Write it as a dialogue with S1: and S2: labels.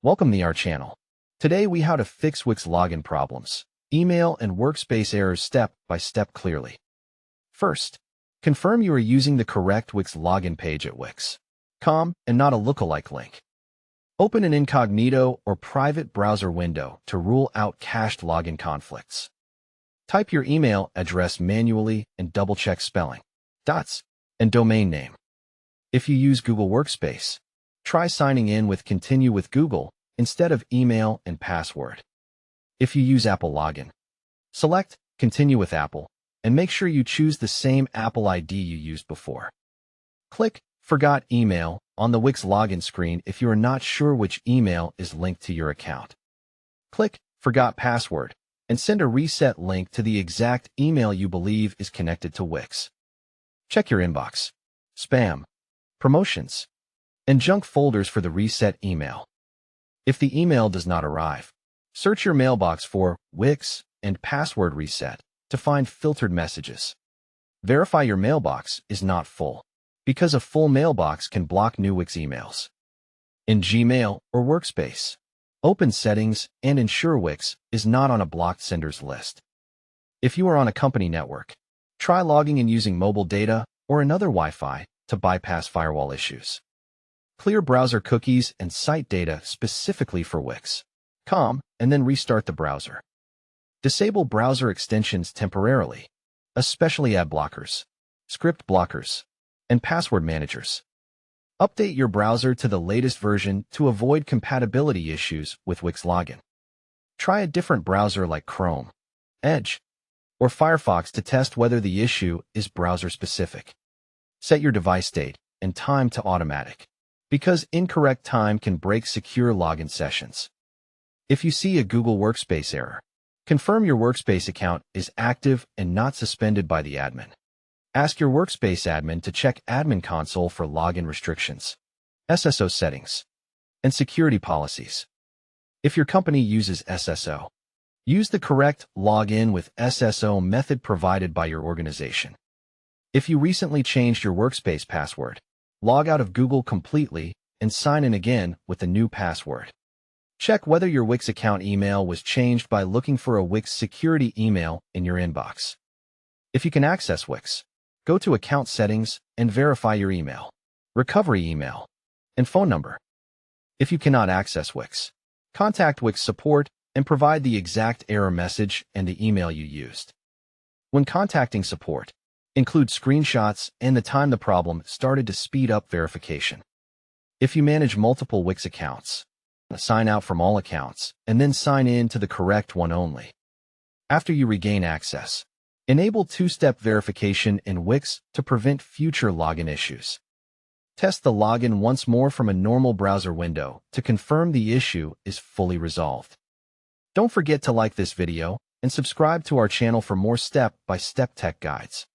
S1: Welcome to our channel. Today we how to fix Wix login problems, email and workspace errors step by step clearly. First, confirm you are using the correct Wix login page at Wix.com and not a lookalike link. Open an incognito or private browser window to rule out cached login conflicts. Type your email address manually and double-check spelling, dots, and domain name. If you use Google Workspace, try signing in with Continue with Google instead of email and password. If you use Apple Login, select Continue with Apple and make sure you choose the same Apple ID you used before. Click Forgot Email on the Wix login screen if you are not sure which email is linked to your account. Click Forgot Password and send a reset link to the exact email you believe is connected to Wix. Check your inbox, spam, promotions, and junk folders for the reset email. If the email does not arrive, search your mailbox for Wix and password reset to find filtered messages. Verify your mailbox is not full, because a full mailbox can block new Wix emails. In Gmail or Workspace, open Settings and ensure Wix is not on a blocked senders list. If you are on a company network, try logging in using mobile data or another Wi-Fi to bypass firewall issues. Clear browser cookies and site data specifically for Wix.com and then restart the browser. Disable browser extensions temporarily, especially ad blockers, script blockers, and password managers. Update your browser to the latest version to avoid compatibility issues with Wix login. Try a different browser like Chrome, Edge, or Firefox to test whether the issue is browser-specific. Set your device date and time to automatic, because incorrect time can break secure login sessions. If you see a Google Workspace error, confirm your Workspace account is active and not suspended by the admin. Ask your Workspace admin to check Admin Console for login restrictions, SSO settings, and security policies. If your company uses SSO, use the correct login with SSO method provided by your organization. If you recently changed your Workspace password, log out of Google completely and sign in again with the new password. Check whether your Wix account email was changed by looking for a Wix security email in your inbox. If you can access Wix, go to Account Settings and verify your email, recovery email, and phone number. If you cannot access Wix, contact Wix support and provide the exact error message and the email you used. When contacting support, include screenshots and the time the problem started to speed up verification. If you manage multiple Wix accounts, sign out from all accounts and then sign in to the correct one only. After you regain access, enable two-step verification in Wix to prevent future login issues. Test the login once more from a normal browser window to confirm the issue is fully resolved. Don't forget to like this video and subscribe to our channel for more step-by-step tech guides.